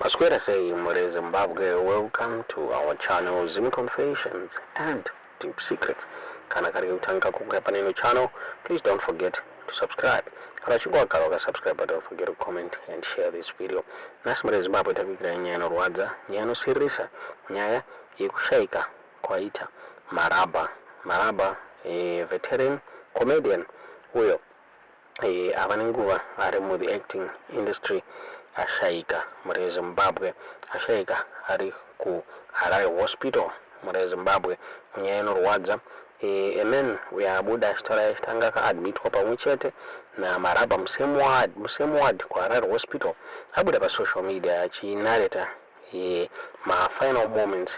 Masquera say Muri Zimbabwe, welcome to our channel Zim Confessions and Deep Secrets. Kana karibu tanka kukuhepa nino channel, please don't forget to subscribe. Kala chukua karoga subscribe, but don't forget to comment and share this video. Nasi Muri Zimbabwe tabikira nyano Anorwadza, nyano sirisa, nyaya yikushaika kwa Aita Maraba. Maraba, veteran comedian, huyo abaninguva ari mu the acting industry ashaika muri Zimbabwe, ashaika ari ku Harare hospital muri Zimbabwe nyaya Anorwadza. And then we are Buddha story tanga ka admit kwa pamuchete na Maraba musemu ward kwa Harare hospital. Abuda pa social media achinareta ma final moments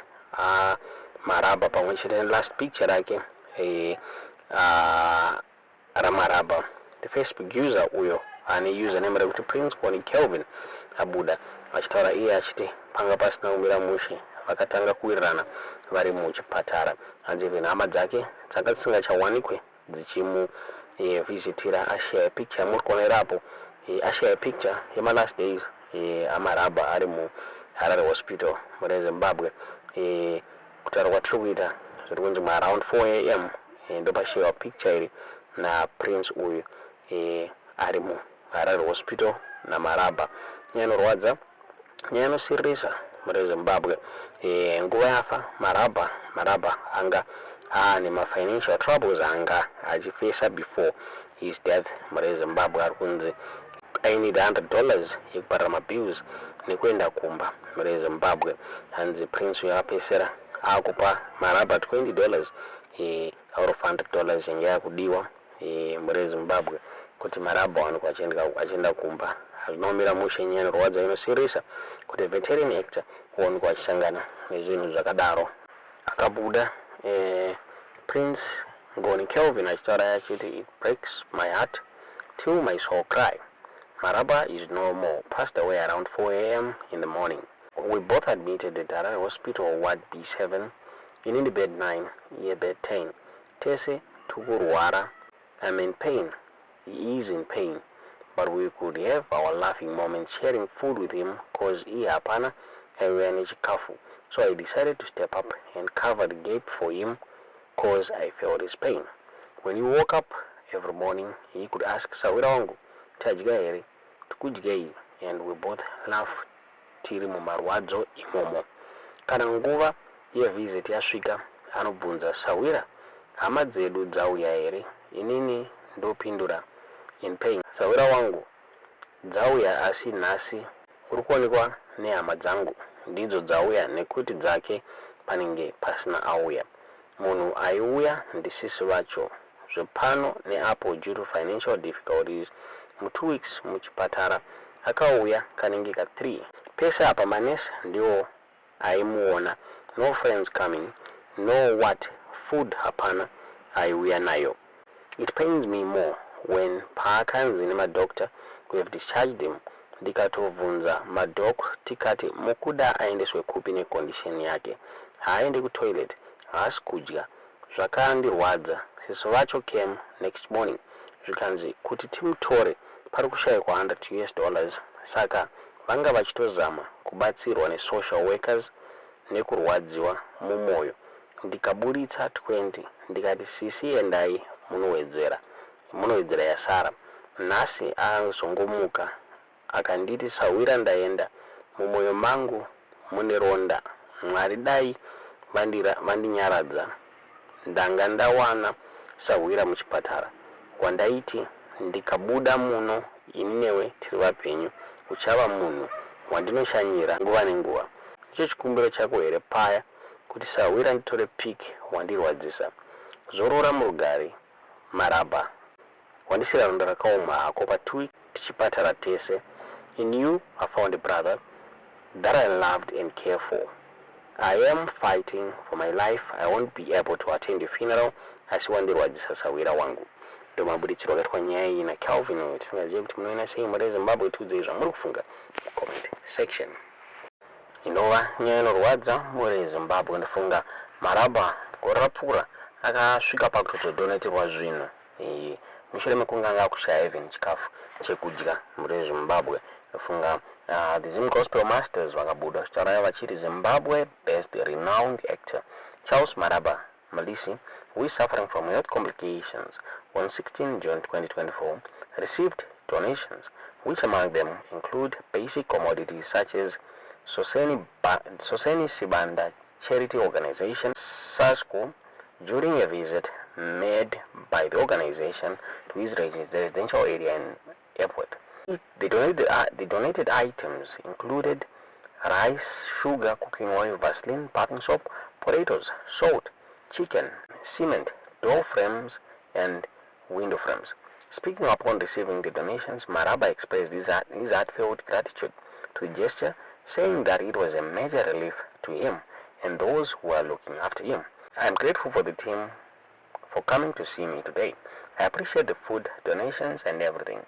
Maraba pamuchete last picture yake Maraba. The Facebook user uyo ane username rekuti Prince Koni Kelvin abuda achitaura iye achiti panga pasina umira mushe vakatanga kuwirirana vari muchipatara hanzi hama dzake dzakadzisingachawanikwe dzichimu visitira ashare picture muri kuonerapo ashare picture yema last days aMaraba ari mu Harare hospital muri Zimbabwe. Kutaura kwatiri kuita zviri kunzi around 4 AM ndopashewa picture iri na Prince uyu ari mu Harare hospital na Maraba. Nyaya Anorwadza, nyaya inosirisa muri Zimbabwe. Nguva yafa Maraba anga nema financial troubles anga achifesa before his death muri Zimbabwe. Ari kunzi I need $100 yekubhadhara mabills nekuenda kumba muri Zimbabwe. Hanzi Prince uyu apesera akupa Maraba $20 out of $100 yange yakudiwa muri Zimbabwe kuti Maraba wanikwa achienda kumba. Hazvinomira mushe nyaya Anorwadza inosirisa kuti veteran actor wanikwa achisangana nezvinhu zvakadaro. Akabuda Prince Koni Kelvin achitaura achiti it breaks my heart till my soul cry. Maraba is no more, passed away around 4 AM in the morning. We both admitted at Harare Hospital Ward B7 in the bed 9, year bed 10. Tese tukurwara. I'm in pain. He is in pain. But we could have our laughing moments sharing food with him cause he hapana and we are chikafu. So I decided to step up and cover the gap for him cause I felt his pain. When he woke up every morning, he could ask Sawira wangu, tajga here, tukujgai, and we both laugh tiri mu marwadzo imomo. Kana nguva ya visit yasvika anobvunza Sawira, hama dzedu dzauya here, inini ndopindura in pain. Sawira wangu dzauya asi nhasi uri kuonekwa nehama dzangu ndidzo dzauya nekuti dzake panenge pasina auya. Munhu aiuya ndisisi vacho zvepano neapo due to financial difficulties mu 2 weeks muchipatara akauya kanenge ka 3 pese apa manesi ndiwo aimuona. No friends coming, no what, food hapana aiuya nayo. It pains me more when paakanzi nemadoctor we have discharged him ndikatovhunza madok tikati mukuda aendeswe kupi necondition yake, haaende kutoilet, haasi kudya, zvakandirwadza. Seso vacho came next morning zvikanzi kuti timutore pari kushayikwa $100 saka vanga vachitozama kubatsirwa nesocial workers nekurwadziwa mumwoyo. Ndikaburitsa 20 ndikati sisi endai munowedzera yasara. Nhasi azongomuka akanditi Sawira ndaenda, mumwoyo mangu mune ronda, Mwari dai vandinyaradza. Ndanga ndawana Sawira muchipatara wandaiti ndikabuda muno ini newe tiri vapenyu, uchava munhu wandinoshanyira nguva nenguva. Icho chikumbiro chako here paya kuti Sawira nditore pic wandirwadzisa. Zorora murugare Maraba, wandisira ronda rakaoma ako pa 2 weeks tichipatara tese. In you I found a brother that I loved and cared for. I am fighting for my life. I won't be able to attend the funeral asi wandirwadzisa Sawira wangu. Ndomabudichiro gatwa nyaya iyi na Kelvin tisingazive kuti munoina sei muri Zimbabwe tudze zvamuri kufunga comment section. Inova nyaya Anorwadza muri Zimbabwe ndofunga Maraba gore rapfuura akasvika pakutodonatirwa zvinhu mushure mekunge anga akushaya even chikafu chekudya muri Zimbabwe. Funga the Zim Gospel Masters vakabuda vachitaura vachiti Zimbabwe best renowned actor Charles Maraba Malisi, who is suffering from health complications, on 16 June 2024 received donations, which among them include basic commodities such as Soseni Sibanda Charity Organization (SASCO) during a visit made by the organization to his residential area in airport. The donated items included rice, sugar, cooking oil, Vaseline, bathing soap, potatoes, salt, chicken, cement, door frames, and window frames. Speaking upon receiving the donations, Maraba expressed his heartfelt gratitude to the gesture, saying that it was a major relief to him and those who are looking after him. I am grateful for the team for coming to see me today. I appreciate the food, donations, and everything.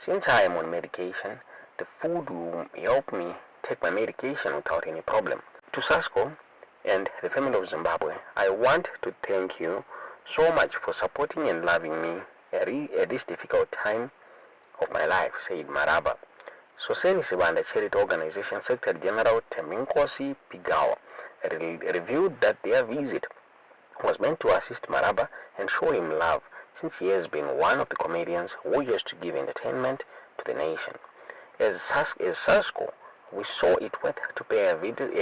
Since I am on medication, the food will help me take my medication without any problem. To SASCO and the family of Zimbabwe, I want to thank you so much for supporting and loving me at this difficult time of my life, said Maraba. Soseni Sibanda Charity Organization Secretary General Teminkosi Pigawa revealed that their visit was meant to assist Maraba and show him love, since he has been one of the comedians who used to give entertainment to the nation. As SASCO, we saw it worth to pay a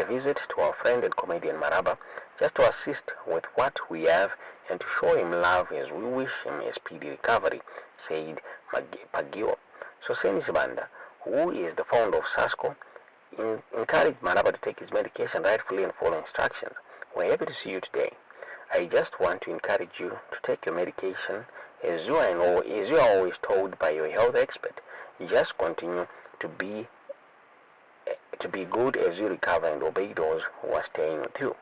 visit to our friend and comedian Maraba, just to assist with what we have and to show him love as we wish him a speedy recovery, said Pagiwa. Soseni Sibanda, who is the founder of SASCO, encouraged Maraba to take his medication rightfully and follow instructions. We're happy to see you today. I just want to encourage you to take your medication as you are always told by your health expert. Just continue to be good as you recover and obey those who are staying with you,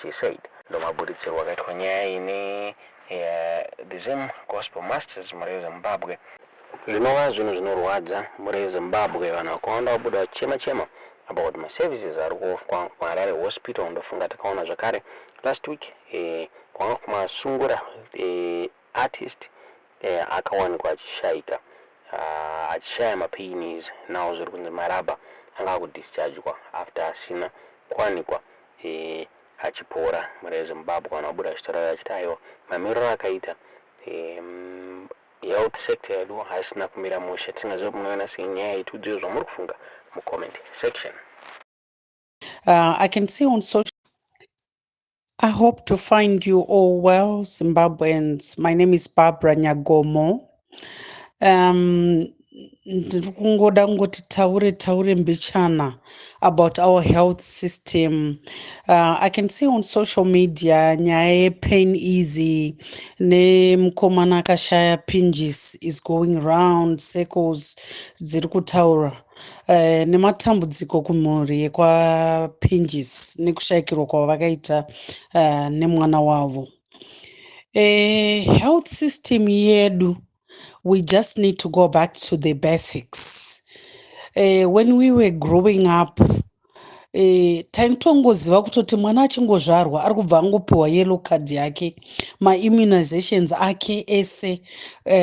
she said. Ndomabuditserwa kaitwa nyaya ine the Zim Gospel Masters muri Zimbabwe. Zvinova zvinhu zvinorwadza muri Zimbabwe, vanhu vakawanda vabuda vachema about my services ari kuHarare hospital. Ndofunga takaona zvakare last week kwanga kumasungura artist akawanikwa achishaika achishaya mapains. Now zviri kunzi Maraba anga kudischargwa after asina kuwanikwa achipora muri Zimbabwe. Vanhu vabuda vachitaura vachiti aiwa mamiriro akaita health sector yedu hasina kumira mushe. Tinazvo munoona senyaya yetudziwo zvamuri kufunga mucomment section. I can see on social. I hope to find you all well, Zimbabweans. My name is Barbara Nyagomo. Ndiri kungoda ngoti taure mbichana about our health system. I can see on social media nyaya pain easy nemukomana akashaya pinges is going around, circles dziri kutaura nematambudziko kumhuri yekwa pinges nekushayikirwa kwavakaita nemwana wavo. Health system yedu, we just need to go back to the basics. When we were growing up, taitongoziva kutoti mwana achingozvarwa ari kubva angopiwa yellow card yake, ma-immunizations ake ese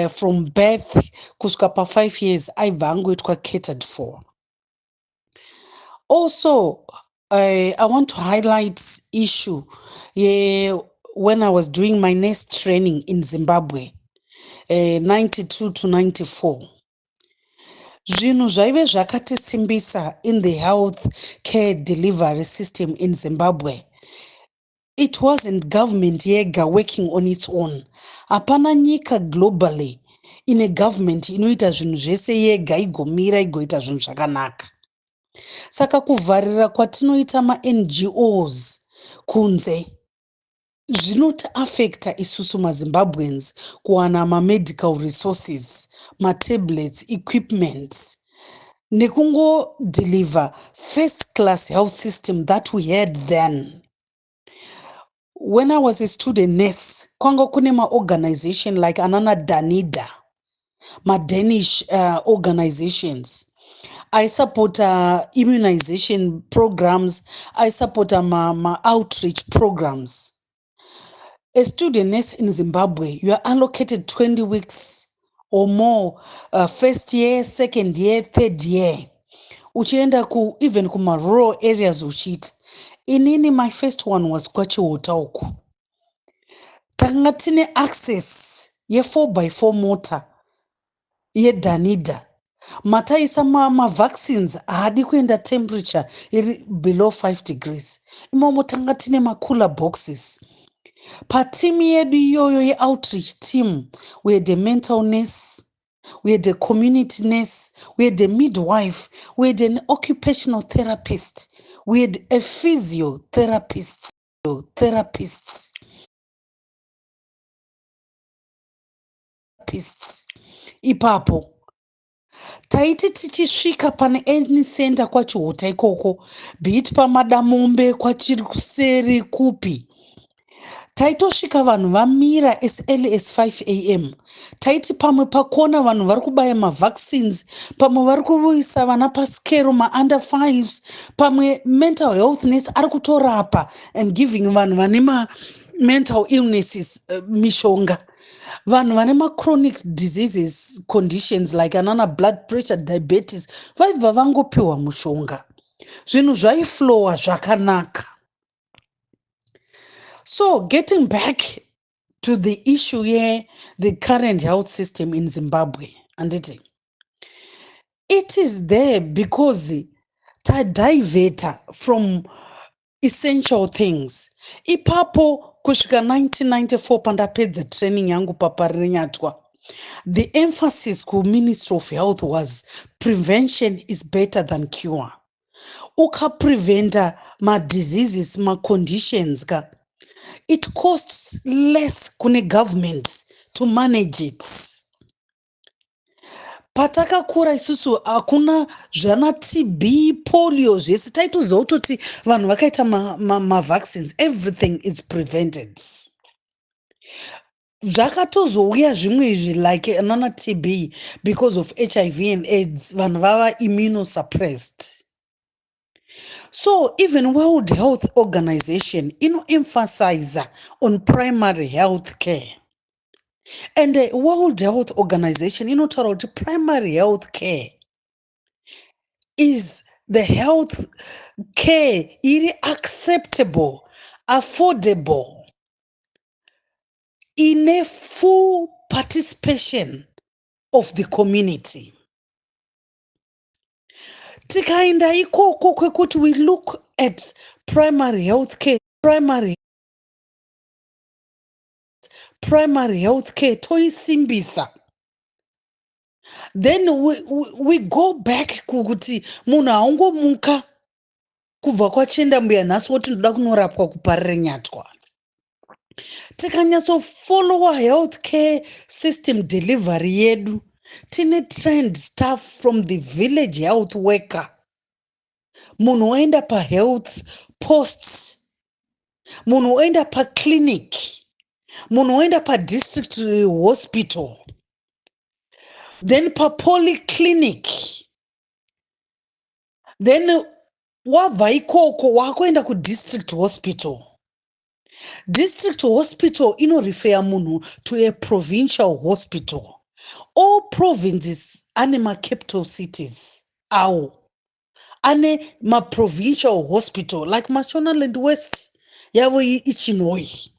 from birth kusvika pa5 years aibva angoitwa catered for. Also, I want to highlight issue when I was doing my nurse training in Zimbabwe, 92 to 94. Zvinhu zvaive zvakatisimbisa in the health care delivery system in Zimbabwe. It wasn't government yega working on its own. Hapana nyika globally ine government inoita zvinhu zvese yega igomira igoita zvinhu zvakanaka. Saka kuvharira kwatinoita ma-NGOs kunze zvinoti affecta isusu maZimbabweans kuwana ma-medical resources, ma-tablets, equipment, nekungo deliver first class health system that we had then. When I was a student nurse, kwanga kune ma-organization like Anana Danida, ma-Danish organizations. I support immunization programs. I support outreach programs. A student nurse in Zimbabwe, you are allocated 20 weeks or more, first year, second year, third year. Uchienda even kuma rural areas uchiti. Inini my first one was kwachiota uku. Tanga tine access ye 4x4 motor ye danida. Mataisa vaccines haadi kuenda temperature iri below 5 degrees. Imomo tanga tine cooler boxes. Pa team yedu iyoyo ye outreach team, we had a mental nurse, we had a community nurse, we had a midwife, we had an occupational therapist, we had a physiotherapist. Ipapo taiti tichisvika pane any center kwachiota ikoko, be it pamadamombe kwachiri kuseri kupi, taitosvika vanhu vamira as early as 5 a.m. Taiti pamwe pakona vanhu vari kubaya mavaccines, pamwe vari kuvuisa vana paskero under 5s, pamwe mental health nurse ari kutorapa and giving vanhu vane mental illnesses mishonga. Vanhu vane chronic diseases conditions like anana blood pressure, diabetes, vaibva vangopiwa mushonga. Zvinhu zvaiflowa zvakanaka. So getting back to the issue here, the current health system in Zimbabwe, anditi, it is there because ta divert from essential things. Ipapo kusvika 1994 pandapedza training yangu paparinyatwa. The emphasis ku Ministry of Health was prevention is better than cure. Uka preventa diseases, conditions ka, it costs less kune government to manage it. Patakakura isusu hakuna zvana TB, polio zvese, taitoziva kutoti vanhu vakaita vaccines, everything is prevented. Zvakatozouya zvimwe izvi like anana TB because of HIV and AIDS, vanhu vava immunosuppressed. So even World Health Organization emphasize on primary health care. And the World Health Organization inotaura kuti primary health care is the health care iri acceptable, affordable, in a full participation of the community. Tikaenda ikoko kwekuti we look at primary health care, primary health care toisimbisa. Then we go back kukuti munhu haungomuka kubva kwachenda mbuya nhasi woti ndoda kunorapwa kuparirenyatwa. Tikanyatsofollowa health care system delivery yedu, tine trained staff from the village health worker. Munhu oenda pa health posts, munhu oenda pa clinic, munhu oenda pa district hospital, then pa polyclinic, then wabva ikoko wakuenda ku district hospital. District hospital inorefer munhu to a provincial hospital. All provinces ane capital cities awo ane provincial hospital, like Mashonaland West yavo iChinoi.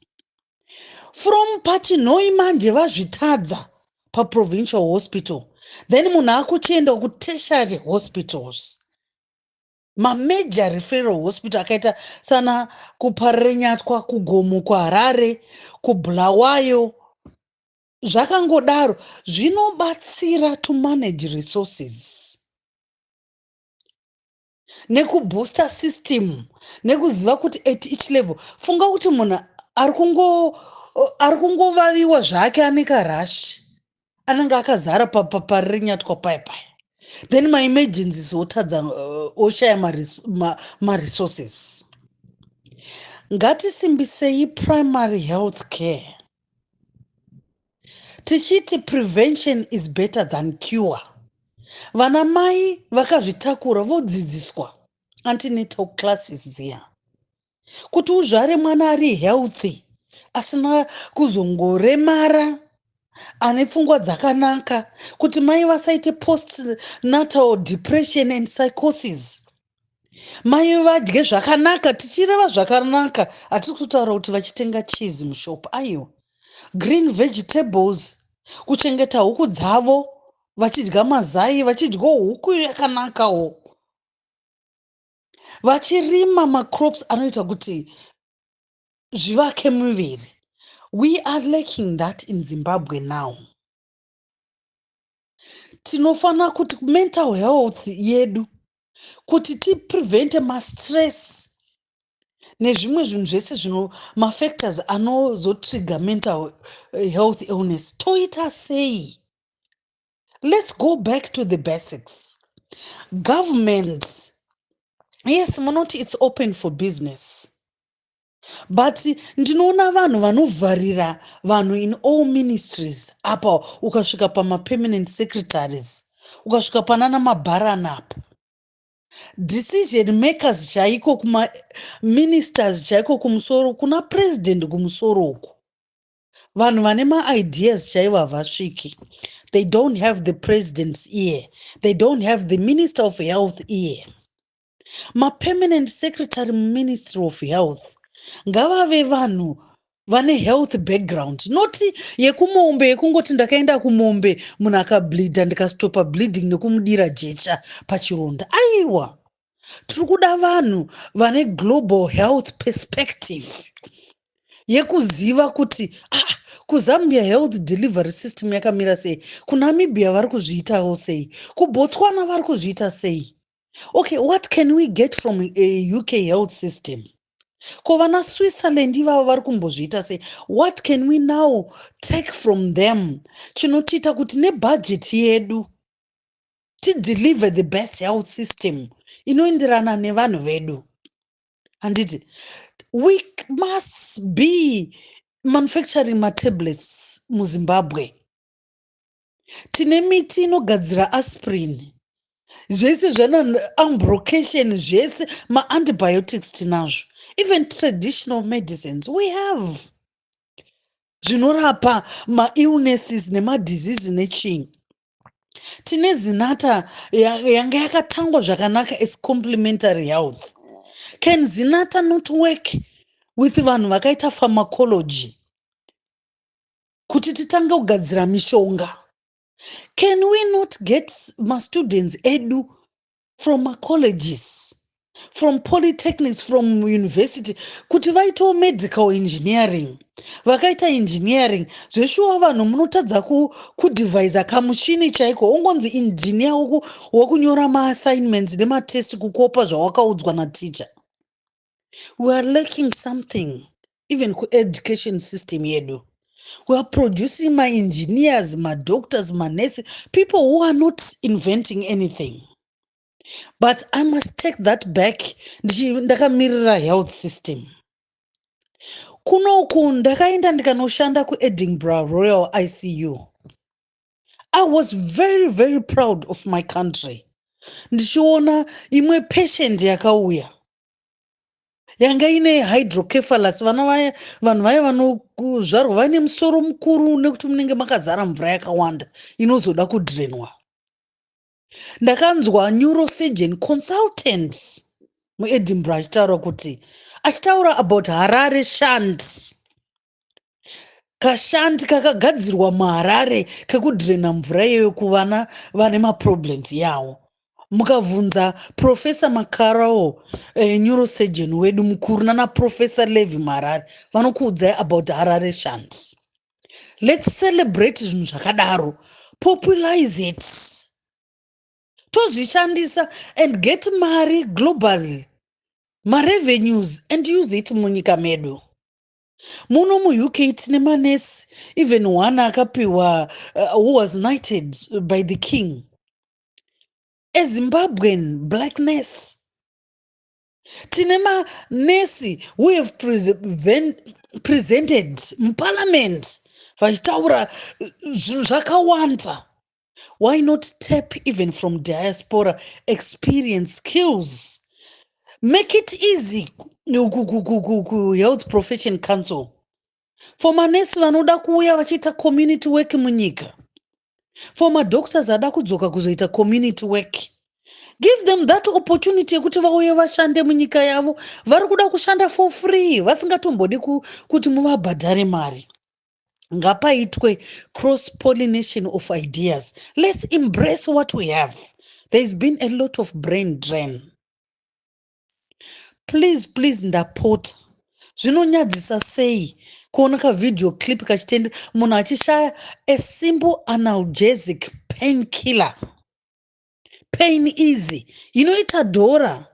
From pachinoi manje vazvitadza pa provincial hospital, then munhu akuchienda ku tertiary hospitals, major referral hospital akaita sana kuparirenyatwa, kugomo, kuHarare, kuBulawayo, zvakangodaro. Zvinobatsira to manage resources nekubooster system, nekuziva kuti at each level. Funga kuti munhu ari kungovaviwa zvake ane karashi, anenge akazara paparirenyatwa paya. Then my emergencies otadza oshaya resources. Ngatisimbisei primary health care. Tichiti prevention is better than cure. Vana mai vakazvitakura vodzidziswa antenatal classes dziya, kuti uzvare mwana ari healthy, asina kuzongoremara, ane pfungwa dzakanaka kuti mai vasaite postnatal depression and psychosis. Mai vadye zvakanaka, tichireva zvakanaka hatisi kutaura kuti vachitenga cheese mushopu. Aiwa, green vegetables, kuchengeta huku dzavo, vachidya mazai, vachidya huku yakanakawo, vachirima macrops anoita kuti zvivake muviri. We are lacking that in Zimbabwe now. Tinofana kuti mental health yedu, kuti tiprevente mastress nezvimwe zvinhu zvese zvino mafactors anozotrigger mental health illness. Toita sei? Let's go back to the basics. Government, yes, munoti it's open for business. But ndinoona vanhu vanovharira vanhu in all ministries. Apa ukasvika pama permanent secretaries, ukasvika panana mabaranap, decision makers chaiko, kuma ministers chaiko kumusoro, kuna president kumusoro uko. Vanhu vane ma-ideas chaivo havasviki. They don't have the president's ear. They don't have the minister of health ear. Ma-permanent secretary ministry of health ngavave vanhu vane health background, noti yekumombe yekungoti ndakaenda kumombe munhu akableedha ndikastopa bleeding nekumudira jecha pachironda. Aiwa, tiri kuda vanhu vane global health perspective yekuziva kuti kuZambia health delivery system yakamira sei, kuNamibia vari kuzviitawo sei, kuBotswana vari kuzviita sei. Okay, what can we get from a UK health system? Kovana Switzerland ivavo vari kumbozviita sei. What can we now take from them chinotiita kuti nebudget yedu tideliver the best health system inoenderana nevanhu vedu? Handiti, we must be manufacturing matablets muZimbabwe. Tine miti inogadzira aspirin, zvese zvana ambrocation, zvese ma-antibiotics tinazvo. Even traditional medicines we have. Zvinorapa ma-illnesses nema-disease nechinyi. Tine zinata yanga yakatangwa zvakanaka as complementary health. Can zinata not work with vanhu vakaita pharmacology kuti titange kugadzira mishonga? Can we not get ma-students edu from ma-colleges, from polytechnics, from university, kuti vaitewo medical engineering, vakaita engineering, zveshuwa vanhu munotadza kudivhaisa kamushini chaiko, ongonzi engineer wokunyora ma-assignments nema-test kukopa zvawakaudzwa naticha. We are lacking something, even ku-education system yedu. We are producing ma-engineers, ma-doctors, ma-nurses, people who are not inventing anything. But I must take that back. Ndakamirira health system. Kunoku ndakaenda ndikanoshanda ku-Edinburgh Royal ICU. I was very, very proud of my country. Ndichiona imwe patient yakauya yanga ine hydrocephalus, vanhu vaya vanozvarwa vaine musoro mukuru nekuti munenge makazara mvura yakawanda inozoda kudrenwa. Ndakanzwa neurosurgeon consultant muEdinburgh achitaura about Harare shunt. Kashanti kakagadzirwa muHarare kekudrena mvura iyoyo kuvana vane maproblems yawo. Mukavhunza Professor Makarawo, neurosurgeon wedu mukuru, nana Professor Levi Marari, vanokuudzai about Harare shunt. Let's celebrate zvinhu zvakadaro, popularize it, tozvishandisa and get mari globally, ma-revenues, and use it munyika medu. Muno mu-UK tine manesi, even one akapiwa who was knighted by the king, a Zimbabwean black nurse. Tine manesi who have presented in parliament vachitaura zvinhu zvakawanda. Why not tap even from diaspora experience, skills? Make it easy. Health Profession Council for manesi vanoda kuuya vachiita community work munyika, for madoctors ada kudzoka kuzoita community work. Give them that opportunity yekuti vauye vashande munyika yavo. Vari kuda kushanda for free, vasingatombodi kuti muvabhadhare mari. Ngapaitwe cross pollination of ideas. Let's embrace what we have. There's been a lot of brain drain. Please ndapota, zvinonyadzisa sei kuona ka video clip kachitende munhu achishaya a simple analgesic painkiller. Pain easy inoita dhora.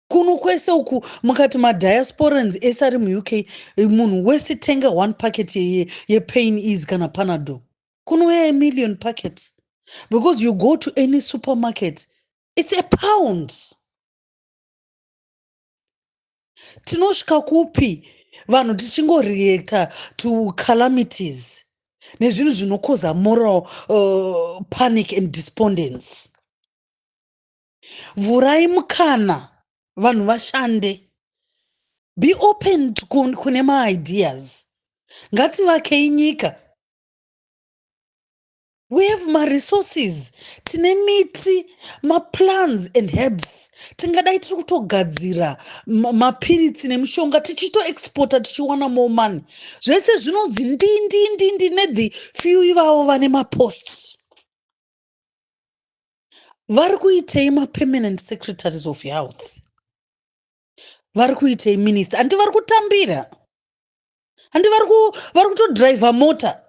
Kuno kwese uku mukati madiasporans ese ari muuk, munhu wese tenga 1 packet ye pain easy kana panadol, kunouya a million packets. Because you go to any supermarket, it's £1. Tinosvika kupi vanhu tichingoreacta to calamities nezvinhu zvinokoza moral panic and despondence. Vurai mukana vanhu vashande. Be open kune maideas. Ngativakei nyika. We have my resources. Tine miti, ma plants and herbs. Tingadai tiri kutogadzira mapiriti nemishonga tichito exporta tichiwana more money. Zvese zvinonzi ndi nedhi few ivavo vane maposts. Vari kuitei ma permanent secretaries of health. Vari kuitei minister. Andi vari kutambira. Andi vari kutodriva mota.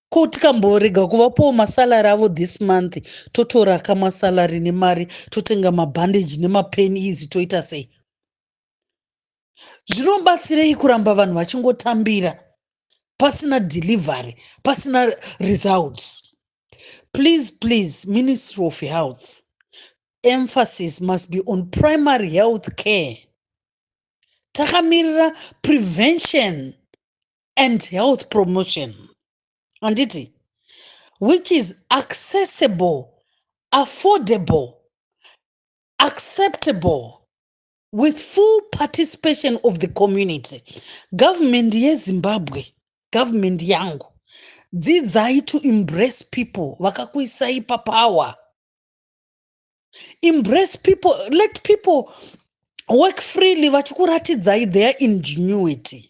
Ko tikamborega kuvapo masalari avo this month, totora kamasalari nemari, totenga mabandage nemapain easy toita sei. Zvinobatsirei kuramba vanhu vachingotambira pasina delivery, pasina results. Please, Ministry of Health, emphasis must be on primary health care. Takamirira prevention and health promotion. Anditi, which is accessible, affordable, acceptable, with full participation of the community. Government ye Zimbabwe, government yangu, dzidzai to embrace people, vakakuisai papower. Embrace people, let people work freely, vachikuratidzai their ingenuity.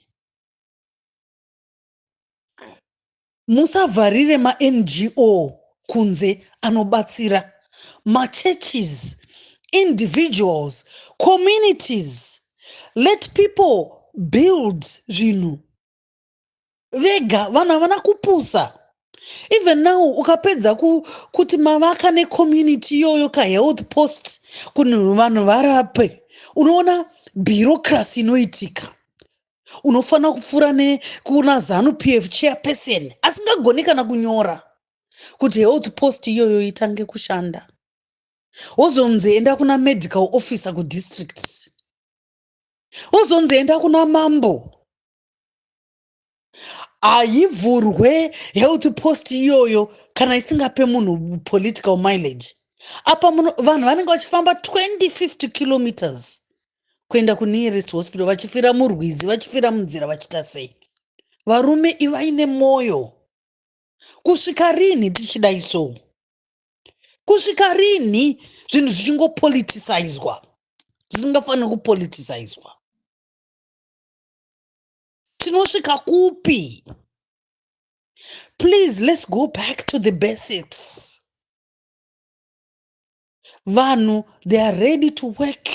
Musavharire ma NGO kunze anobatsira, ma churches, individuals, communities. Let people build zvinhu vega, vanhu havana kupusa. Even now ukapedza kuti mavaka ne community yoyo ka health post kune vanhu varape, unoona bureaucracy inoitika. Unofana kupfura kuna ZANU-PF chairperson asingagoni kana kunyora kuti health post iyoyo itange kushanda. Wozonzi enda kuna medical officer ku district. Wozonzi enda kuna mambo. Aivhurwe health post iyoyo kana isingape munhu political mileage. Apa vanhu vanenge vachifamba 20-50 kilometers kuenda ku nearest hospital, vachifira murwizi, vachifira munzira, vachita sei. Varume ivaine moyo. Kusvika rini tichidai so? Kusvika rini zvinhu zvichingopoliticizwa? Zvisingafanira kupoliticizwa. Tinosvika kupi? Please, let's go back to the basics. Vanhu, they are ready to work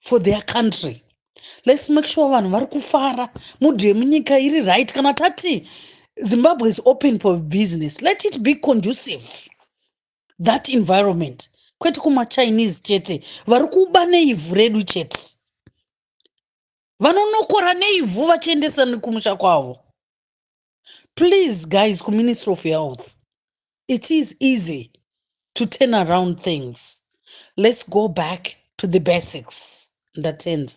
for their country. Let's make sure vanhu vari kufara, mudhe munyika iri right. Kana tati Zimbabwe is open for business, let it be conducive, that environment. Kwete kuma Chinese chete vari kuba neivhu redu chete, vanonokora neivhu vachiendesa kumusha kwavo. Please guys, ku Ministry of Health, it is easy to turn around things. Let's go back to the basics. Ndatenda.